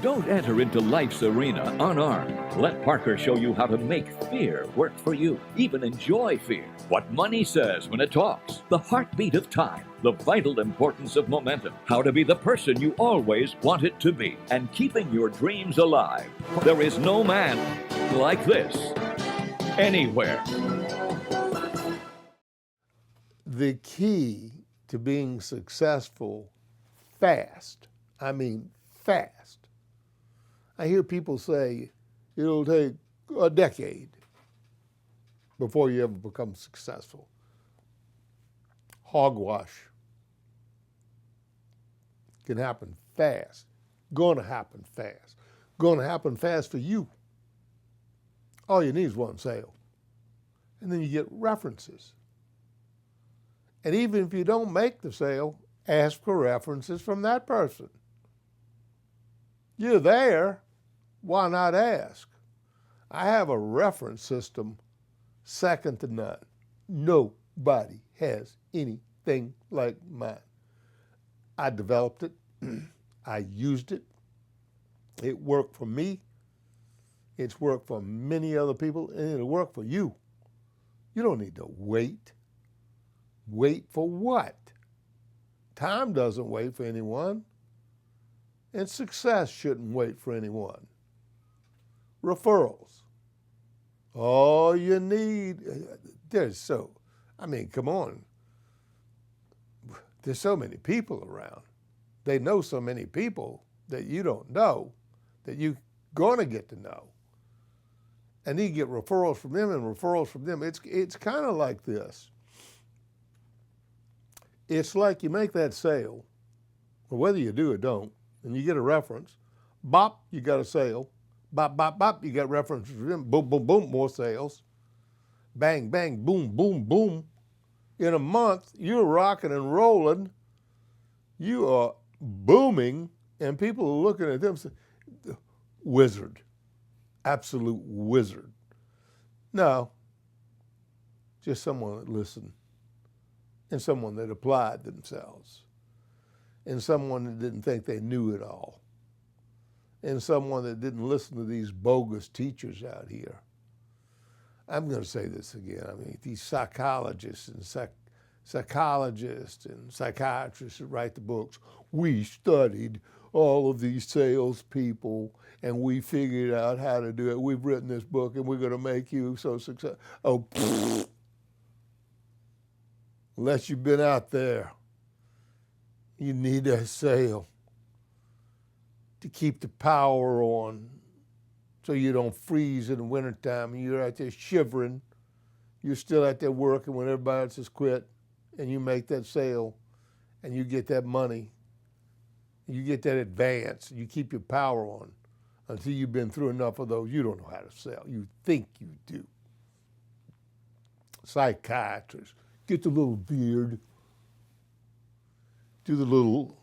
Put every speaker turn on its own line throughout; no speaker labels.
Don't enter into life's arena unarmed. Let Parker show you how to make fear work for you. Even enjoy fear. What money says when it talks. The heartbeat of time. The vital importance of momentum. How to be the person you always wanted to be. And keeping your dreams alive. There is no man like this anywhere.
The key to being successful fast, I mean fast. I hear people say it'll take a decade before you ever become successful. Hogwash can happen fast. Gonna happen fast. Gonna happen fast for you. All you need is one sale. And then you get references. And even if you don't make the sale, ask for references from that person. You're there, why not ask? I have a reference system second to none. Nobody has anything like mine. I developed it, I used it, it worked for me, it's worked for many other people, and it'll work for you. You don't need to wait. Wait for what? Time doesn't wait for anyone, and success shouldn't wait for anyone. Referrals. All you need, come on. There's so many people around. They know so many people that you don't know that you're going to get to know. And you get referrals from them and referrals from them. It's kind of like this. It's like you make that sale, or whether you do or don't, and you get a reference. Bop, you got a sale. Bop, bop, bop, you got references from them. Boom, boom, boom, more sales. Bang, bang, boom, boom, boom. In a month, you're rocking and rolling. You are booming, and people are looking at them and saying, wizard, absolute wizard. No, just someone that listened, and someone that applied themselves, and someone that didn't think they knew it all, and someone that didn't listen to these bogus teachers out here. I'm going to say this again. I mean, these psychologists and psychologists and psychiatrists that write the books, we studied all of these salespeople and we figured out how to do it. We've written this book and we're going to make you so successful. Oh, pfft. Unless you've been out there, you need a sale to keep the power on so you don't freeze in the wintertime and you're out there shivering. You're still out there working when everybody else has quit, and you make that sale and you get that money. You get that advance. You keep your power on until you've been through enough of those. You don't know how to sell. You think you do. Psychiatrists, get the little beard, do the little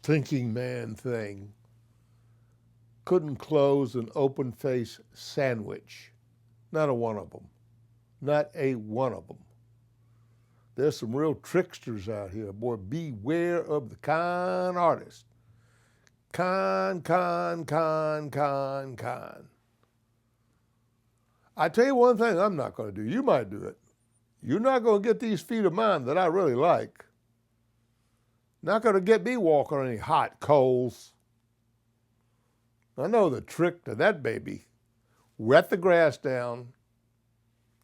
thinking man thing. Couldn't close an open face sandwich. Not a one of them. Not a one of them. There's some real tricksters out here. Boy, beware of the con artist. Con. I tell you one thing I'm not going to do. You might do it. You're not going to get these feet of mine that I really like. Not going to get me walking on any hot coals. I know the trick to that baby. Wet the grass down,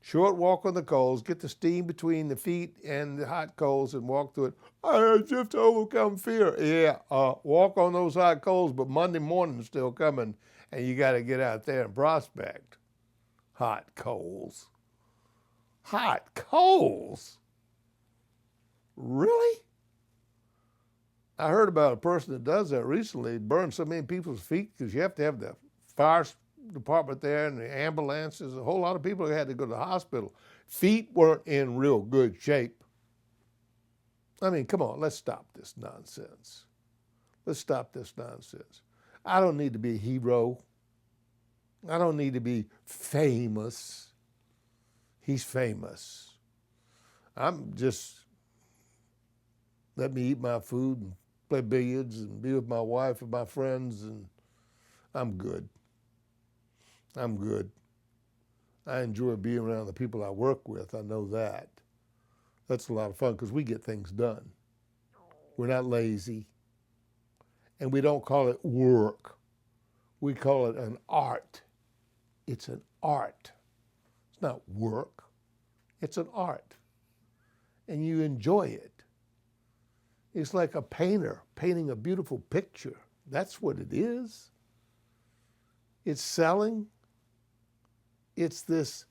short walk on the coals, get the steam between the feet and the hot coals and walk through it. I just to overcome fear. Yeah, walk on those hot coals, but Monday morning's still coming and you got to get out there and prospect. Hot coals. Hot coals? Really? I heard about a person that does that recently. It burned so many people's feet because you have to have the fire department there and the ambulances. A whole lot of people had to go to the hospital. Feet weren't in real good shape. I mean, come on, let's stop this nonsense. Let's stop this nonsense. I don't need to be a hero. I don't need to be famous. He's famous. I'm just, let me eat my food and play billiards and be with my wife and my friends, and I'm good. I'm good. I enjoy being around the people I work with. I know that. That's a lot of fun because we get things done. We're not lazy. And we don't call it work. We call it an art. It's an art. It's not work. It's an art. And you enjoy it. It's like a painter painting a beautiful picture. That's what it is. It's selling. It's this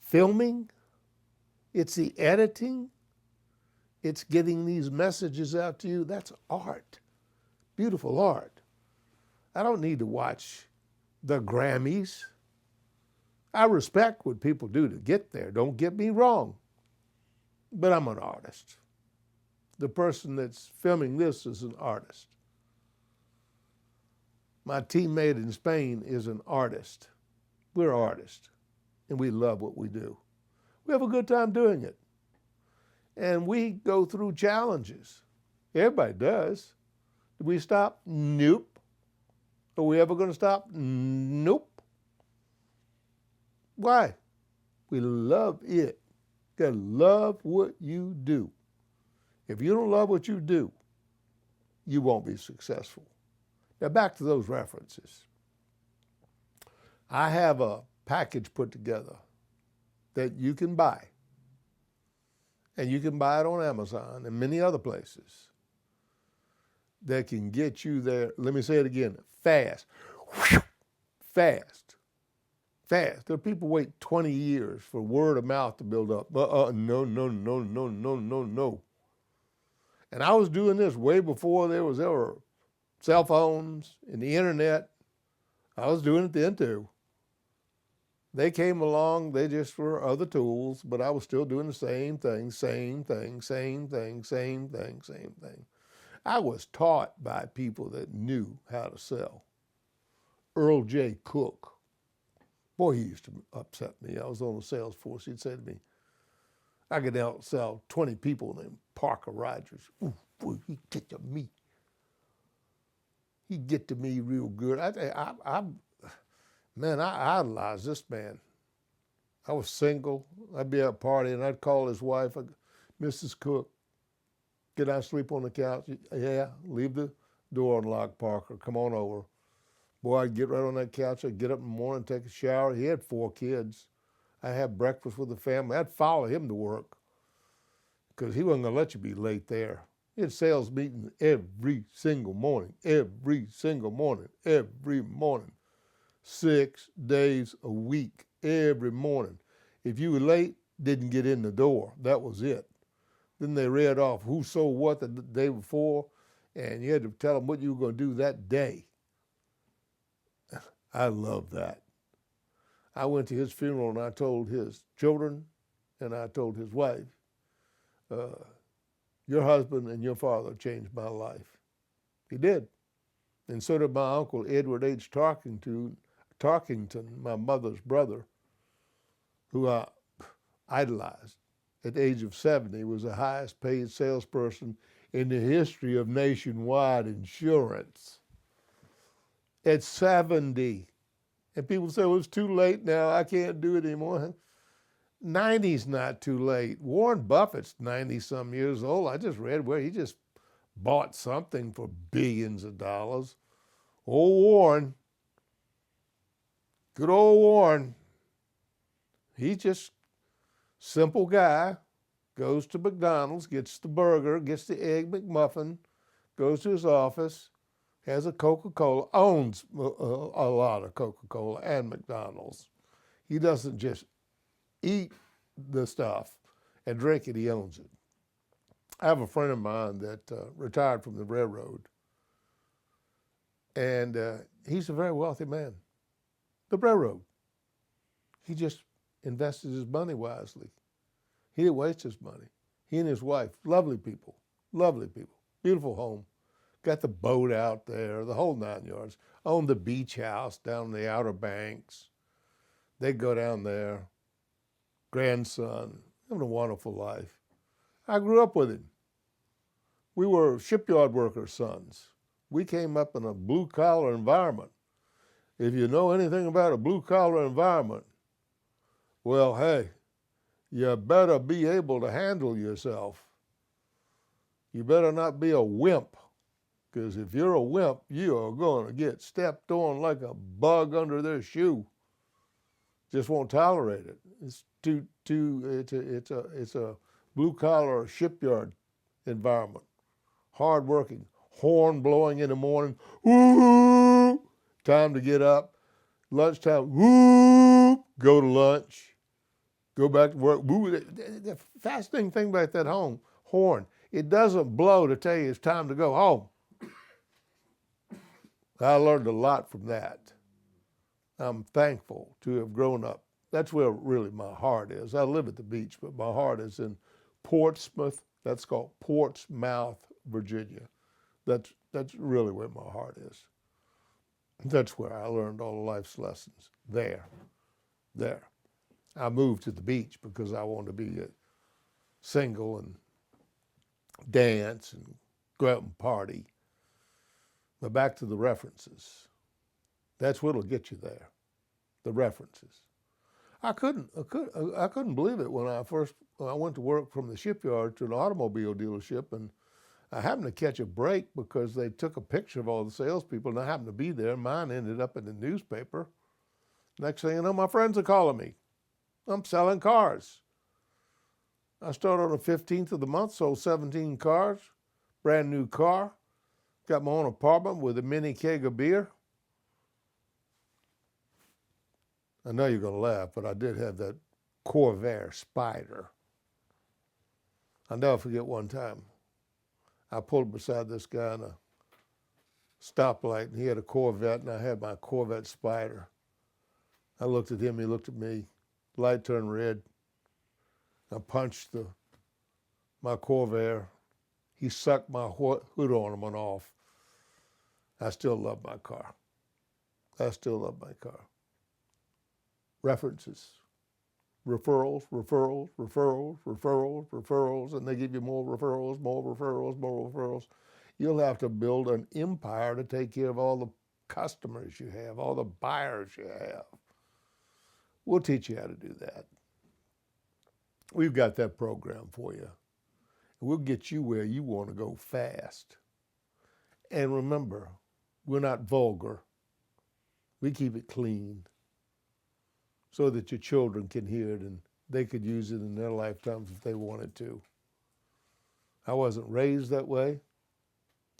filming. It's the editing. It's getting these messages out to you. That's art. Beautiful art. I don't need to watch the Grammys. I respect what people do to get there. Don't get me wrong. But I'm an artist. The person that's filming this is an artist. My teammate in Spain is an artist. We're artists, and we love what we do. We have a good time doing it. And we go through challenges. Everybody does. Do we stop? Nope. Are we ever going to stop? Nope. Why? We love it. You gotta love what you do. If you don't love what you do, you won't be successful. Now back to those references. I have a package put together that you can buy. And you can buy it on Amazon and many other places that can get you there. Let me say it again, fast. Fast. Fast. There are people wait 20 years for word of mouth to build up. No. And I was doing this way before there were cell phones and the internet. I was doing it then too. They came along, they just were other tools, but I was still doing the same thing. I was taught by people that knew how to sell. Earl J. Cook. Boy, he used to upset me. I was on the sales force. He'd say to me, I could outsell 20 people named Parker Rogers. Ooh, boy, he'd get to me. He'd get to me real good. I idolized this man. I was single. I'd be at a party and I'd call his wife, Mrs. Cook, can I sleep on the couch? Yeah, leave the door unlocked, Parker. Come on over. Boy, I'd get right on that couch. I'd get up in the morning, take a shower. He had 4 kids. I'd have breakfast with the family. I'd follow him to work because he wasn't going to let you be late there. He had sales meetings every single morning. 6 days a week, every morning. If you were late, didn't get in the door. That was it. Then they read off who sold what the day before, and you had to tell them what you were going to do that day. I love that. I went to his funeral and I told his children and I told his wife, your husband and your father changed my life. He did. And so did my uncle, Edward H. Tarkington, my mother's brother, who I idolized. At the age of 70, was the highest paid salesperson in the history of nationwide insurance. At 70. And people say, well, it's too late now. I can't do it anymore. 90's not too late. Warren Buffett's 90-some years old. I just read where he just bought something for billions of dollars. Old Warren. Good old Warren. He's just simple guy, goes to McDonald's, gets the burger, gets the egg McMuffin, goes to his office, has a Coca-Cola, owns a lot of Coca-Cola and McDonald's. He doesn't just eat the stuff and drink it, he owns it. I have a friend of mine that retired from the railroad, and he's a very wealthy man. The railroad. He just invested his money wisely. He didn't waste his money. He and his wife, lovely people, beautiful home. Got the boat out there, the whole 9 yards. Owned the beach house down in the Outer Banks. They go down there. Grandson, having a wonderful life. I grew up with him. We were shipyard workers' sons. We came up in a blue-collar environment. If you know anything about a blue-collar environment, well, hey, you better be able to handle yourself. You better not be a wimp, because if you're a wimp, you are going to get stepped on like a bug under their shoe. Just won't tolerate it. It's a blue-collar shipyard environment. Hard-working, horn blowing in the morning, woo, time to get up. Lunchtime, woo, go to lunch, go back to work, woo. The fascinating thing about that horn, it doesn't blow to tell you it's time to go home. I learned a lot from that. I'm thankful to have grown up. That's where really my heart is. I live at the beach, but my heart is in Portsmouth. That's called Portsmouth, Virginia. That's really where my heart is. That's where I learned all of life's lessons. There. I moved to the beach because I wanted to be single and dance and go out and party. But back to the references. That's what'll get you there. The references. I couldn't believe it when I went to work from the shipyard to the automobile dealership, and I happened to catch a break because they took a picture of all the salespeople, and I happened to be there. Mine ended up in the newspaper. Next thing you know, my friends are calling me. I'm selling cars. I started on the 15th of the month, sold 17 cars, brand new car, got my own apartment with a mini keg of beer. I know you're going to laugh, but I did have that Corvair Spider. I'll never forget one time. I pulled beside this guy in a stoplight, and he had a Corvette, and I had my Corvette Spider. I looked at him, he looked at me. Light turned red. I punched my Corvair. He sucked my hood ornament off. I still love my car. References. Referrals, and they give you more referrals. You'll have to build an empire to take care of all the customers you have, all the buyers you have. We'll teach you how to do that. We've got that program for you. We'll get you where you want to go fast. And remember, we're not vulgar. We keep it clean so that your children can hear it and they could use it in their lifetimes if they wanted to. I wasn't raised that way.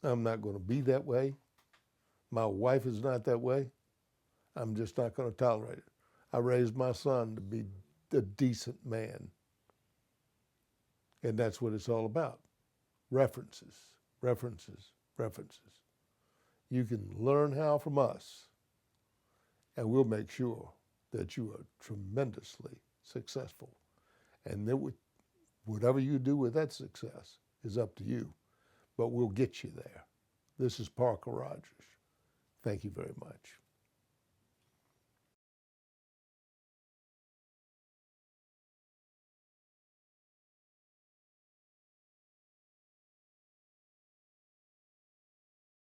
I'm not going to be that way. My wife is not that way. I'm just not going to tolerate it. I raised my son to be a decent man. And that's what it's all about. References. You can learn how from us, and we'll make sure that you are tremendously successful. And then whatever you do with that success is up to you, but we'll get you there. This is Parker Rogers. Thank you very much.